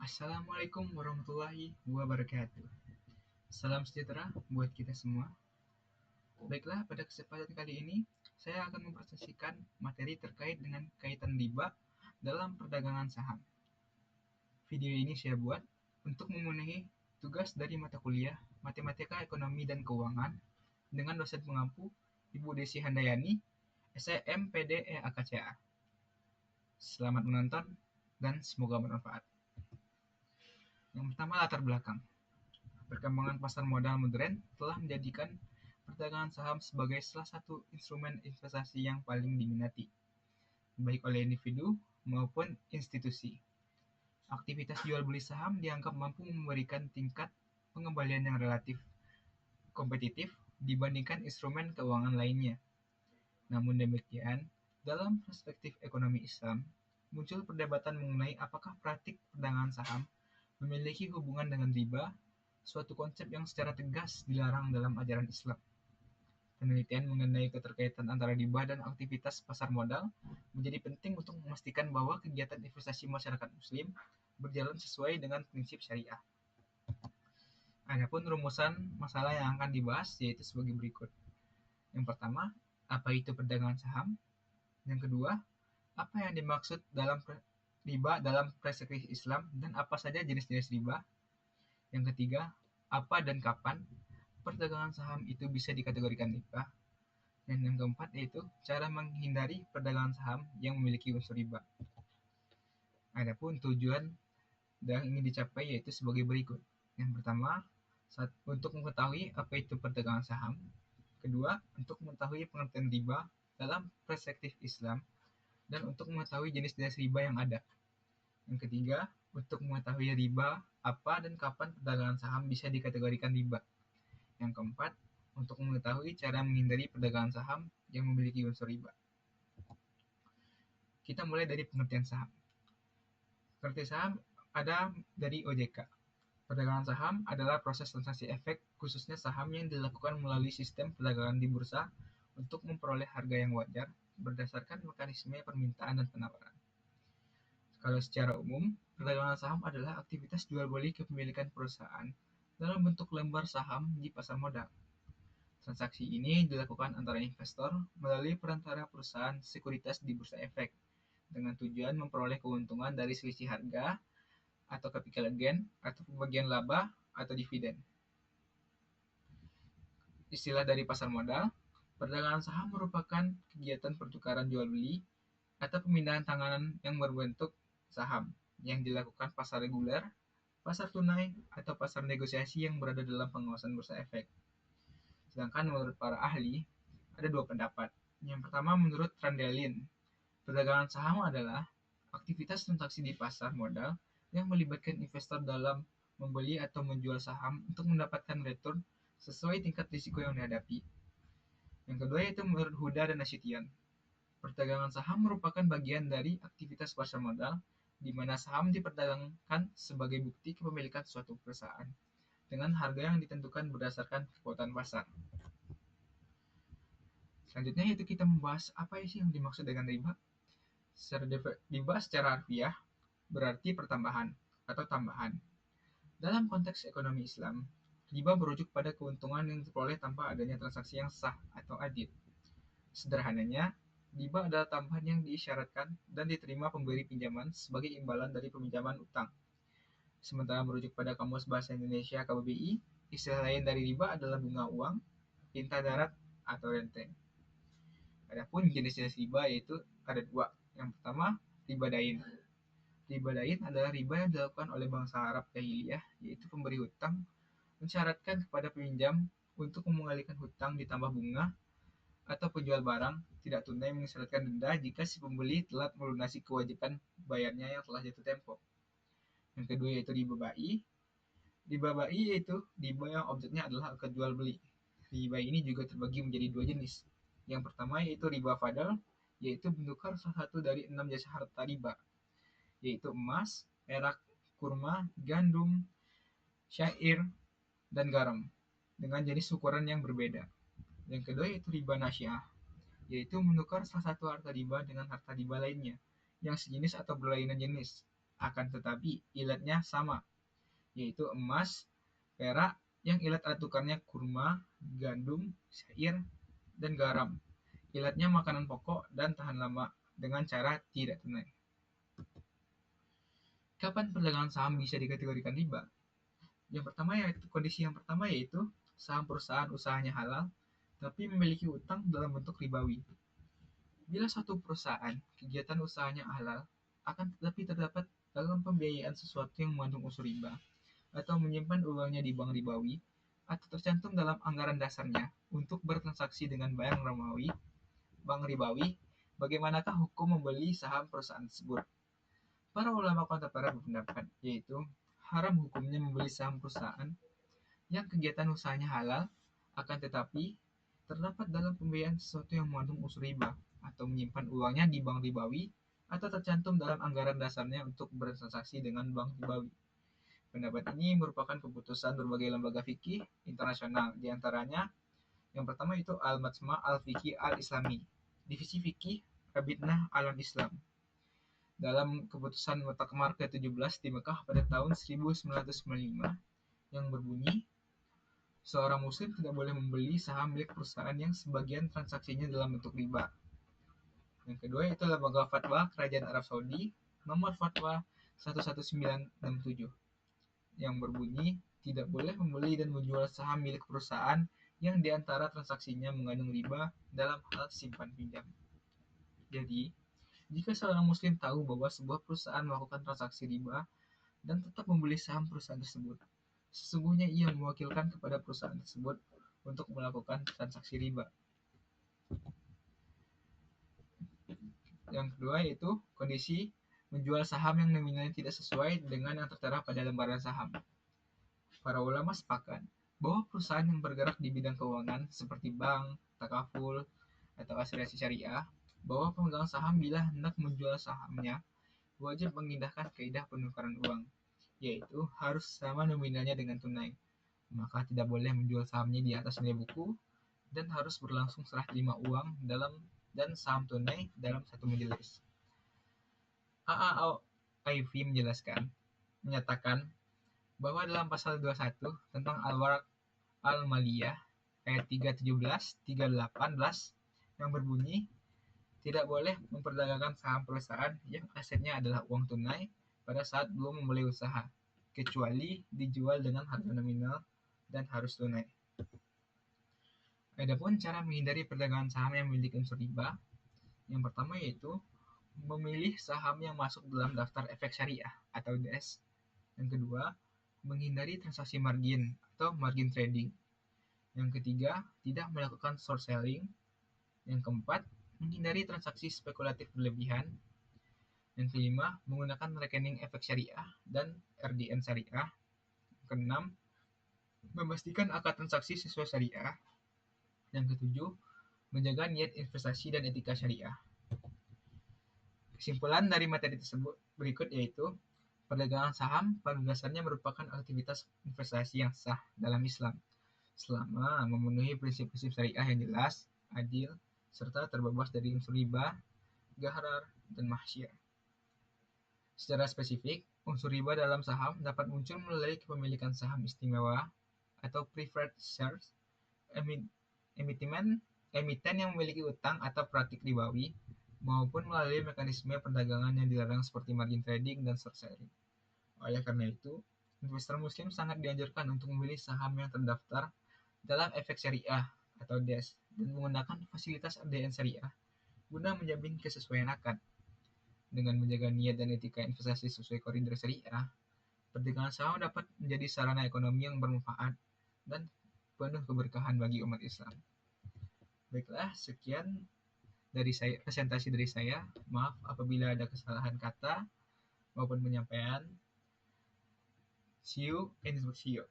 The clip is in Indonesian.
Assalamualaikum warahmatullahi wabarakatuh. Salam sejahtera buat kita semua. Baiklah, pada kesempatan kali ini saya akan mempresentasikan materi terkait dengan kaitan riba dalam perdagangan saham. Video ini saya buat untuk memenuhi tugas dari mata kuliah Matematika Ekonomi dan Keuangan dengan dosen pengampu Ibu Desi Handayani, SEM PD EAKCA. Selamat menonton dan semoga bermanfaat. Yang pertama, latar belakang. Perkembangan pasar modal modern telah menjadikan perdagangan saham sebagai salah satu instrumen investasi yang paling diminati, baik oleh individu maupun institusi. Aktivitas jual beli saham dianggap mampu memberikan tingkat pengembalian yang relatif kompetitif dibandingkan instrumen keuangan lainnya. Namun demikian, dalam perspektif ekonomi Islam, muncul perdebatan mengenai apakah praktik perdagangan saham memiliki hubungan dengan riba, suatu konsep yang secara tegas dilarang dalam ajaran Islam. Penelitian mengenai keterkaitan antara riba dan aktivitas pasar modal menjadi penting untuk memastikan bahwa kegiatan investasi masyarakat Muslim berjalan sesuai dengan prinsip syariah. Adapun rumusan masalah yang akan dibahas yaitu sebagai berikut. Yang pertama, apa itu perdagangan saham? Yang kedua, apa yang dimaksud dalam riba dalam perspektif Islam dan apa saja jenis-jenis riba? Yang ketiga, apa dan kapan perdagangan saham itu bisa dikategorikan riba? Dan yang keempat yaitu cara menghindari perdagangan saham yang memiliki unsur riba. Adapun tujuan yang ingin dicapai yaitu sebagai berikut. Yang pertama, untuk mengetahui apa itu perdagangan saham. Kedua, untuk mengetahui pengertian riba dalam perspektif Islam dan untuk mengetahui jenis-jenis riba yang ada. Yang ketiga, untuk mengetahui riba, apa dan kapan perdagangan saham bisa dikategorikan riba. Yang keempat, untuk mengetahui cara menghindari perdagangan saham yang memiliki unsur riba. Kita mulai dari pengertian saham. Pengertian saham ada dari OJK. Perdagangan saham adalah proses transaksi efek, khususnya saham yang dilakukan melalui sistem perdagangan di bursa untuk memperoleh harga yang wajar berdasarkan mekanisme permintaan dan penawaran. Kalau secara umum, perdagangan saham adalah aktivitas jual beli kepemilikan perusahaan dalam bentuk lembar saham di pasar modal. Transaksi ini dilakukan antara investor melalui perantara perusahaan sekuritas di bursa efek dengan tujuan memperoleh keuntungan dari selisih harga atau capital gain atau pembagian laba atau dividen. Istilah dari pasar modal, perdagangan saham merupakan kegiatan pertukaran jual beli atau pemindahan tanganan yang berbentuk saham yang dilakukan pasar reguler, pasar tunai, atau pasar negosiasi yang berada dalam pengawasan bursa efek. Sedangkan menurut para ahli, ada dua pendapat. Yang pertama menurut Randelin, perdagangan saham adalah aktivitas transaksi di pasar modal yang melibatkan investor dalam membeli atau menjual saham untuk mendapatkan return sesuai tingkat risiko yang dihadapi. Yang kedua yaitu menurut Huda dan Nasution, perdagangan saham merupakan bagian dari aktivitas pasar modal di mana saham diperdagangkan sebagai bukti kepemilikan suatu perusahaan dengan harga yang ditentukan berdasarkan kekuatan pasar. Selanjutnya yaitu kita membahas apa sih yang dimaksud dengan riba. Riba secara harfiah berarti pertambahan atau tambahan. Dalam konteks ekonomi Islam, riba merujuk pada keuntungan yang diperoleh tanpa adanya transaksi yang sah atau adil. Sederhananya, riba adalah tambahan yang diisyaratkan dan diterima pemberi pinjaman sebagai imbalan dari peminjaman utang. Sementara merujuk pada Kamus Bahasa Indonesia KBBI, istilah lain dari riba adalah bunga uang, tinta darat, atau rente. Adapun jenis-jenis riba yaitu ada dua. Yang pertama, riba dain. Riba dain adalah riba yang dilakukan oleh bangsa Arab jahiliyah, yaitu pemberi hutang mensyaratkan kepada peminjam untuk mengembalikan hutang ditambah bunga, atau penjual barang tidak tunai mengisyaratkan denda jika si pembeli telat melunasi kewajiban bayarnya yang telah jatuh tempo. Yang kedua yaitu riba bai. Riba bai yaitu riba yang objeknya adalah akad jual beli. Riba ini juga terbagi menjadi dua jenis. Yang pertama yaitu riba fadl, yaitu menukar salah satu dari 6 jasa harta riba, yaitu emas, perak, kurma, gandum, syair, dan garam dengan jenis ukuran yang berbeda. Yang kedua yaitu riba nasyah, yaitu menukar salah satu harta riba dengan harta riba lainnya yang sejenis atau berlainan jenis akan tetapi ilatnya sama, yaitu emas, perak, yang ilat alat tukarnya kurma, gandum, syair, dan garam. Ilatnya makanan pokok dan tahan lama dengan cara tidak tunai. Kapan perdagangan saham bisa dikategorikan riba? Kondisi yang pertama yaitu saham perusahaan usahanya halal, tapi memiliki utang dalam bentuk ribawi. Bila suatu perusahaan kegiatan usahanya halal, akan tetapi terdapat dalam pembiayaan sesuatu yang mengandung unsur riba, atau menyimpan uangnya di bank ribawi, atau tercantum dalam anggaran dasarnya untuk bertransaksi dengan bank ribawi, bagaimanakah hukum membeli saham perusahaan tersebut? Para ulama kontemporer berpendapat, yaitu haram hukumnya membeli saham perusahaan yang kegiatan usahanya halal, akan tetapi terdapat dalam pembiayaan sesuatu yang mengandung unsur riba, atau menyimpan uangnya di bank ribawi, atau tercantum dalam anggaran dasarnya untuk bertransaksi dengan bank ribawi. Pendapat ini merupakan keputusan berbagai lembaga fikih internasional, di antaranya yang pertama itu Al-Majma' Al-Fiqhi Al-Islami, Divisi Fikih Rabitnah Alam Islam, dalam keputusan Muktamar ke-17 di Mekah pada tahun 1995 yang berbunyi, seorang muslim tidak boleh membeli saham milik perusahaan yang sebagian transaksinya dalam bentuk riba. Yang kedua itu Lembaga Fatwa Kerajaan Arab Saudi, nomor Fatwa 11967, yang berbunyi, tidak boleh membeli dan menjual saham milik perusahaan yang diantara transaksinya mengandung riba dalam hal simpan pinjam. Jadi, jika seorang muslim tahu bahwa sebuah perusahaan melakukan transaksi riba dan tetap membeli saham perusahaan tersebut, sesungguhnya ia mewakilkan kepada perusahaan tersebut untuk melakukan transaksi riba. Yang kedua yaitu kondisi menjual saham yang nominalnya tidak sesuai dengan yang tertera pada lembaran saham. Para ulama sepakat bahwa perusahaan yang bergerak di bidang keuangan seperti bank, takaful, atau asuransi syariah, bahwa pemegang saham bila hendak menjual sahamnya wajib mengindahkan kaidah penukaran uang, yaitu harus sama nominalnya dengan tunai. Maka tidak boleh menjual sahamnya di atas nilai buku dan harus berlangsung serah terima uang dan saham tunai dalam satu majelis. AAIV menyatakan bahwa dalam pasal 21 tentang Al-Waraq Al-Maliyah ayat 317-318 yang berbunyi, tidak boleh memperdagangkan saham perusahaan yang asetnya adalah uang tunai pada saat belum memulai usaha, kecuali dijual dengan harga nominal dan harus tunai. Adapun cara menghindari perdagangan saham yang memiliki unsur riba, yang pertama yaitu memilih saham yang masuk dalam daftar efek syariah atau DES. Yang kedua, menghindari transaksi margin atau margin trading. Yang ketiga, tidak melakukan short selling. Yang keempat, menghindari transaksi spekulatif berlebihan. Yang kelima, menggunakan rekening efek syariah dan RDN syariah. Yang keenam, memastikan akad transaksi sesuai syariah. Yang ketujuh, menjaga niat investasi dan etika syariah. Kesimpulan dari materi tersebut berikut yaitu, perdagangan saham pada dasarnya merupakan aktivitas investasi yang sah dalam Islam, selama memenuhi prinsip-prinsip syariah yang jelas, adil, serta terbebas dari unsur riba, gharar, dan mahsyir. Secara spesifik, unsur riba dalam saham dapat muncul melalui kepemilikan saham istimewa atau preferred shares, emiten yang memiliki utang atau praktik ribawi, maupun melalui mekanisme perdagangan yang dilarang seperti margin trading dan short selling. Oleh karena itu, investor muslim sangat dianjurkan untuk memilih saham yang terdaftar dalam efek syariah atau DES dan menggunakan fasilitas RDN syariah guna menjamin kesesuaian akad. Dengan menjaga niat dan etika investasi sesuai koridor syariah, perdagangan saham dapat menjadi sarana ekonomi yang bermanfaat dan penuh keberkahan bagi umat Islam. Baiklah, sekian dari saya, presentasi dari saya. Maaf apabila ada kesalahan kata maupun penyampaian. See you and see you.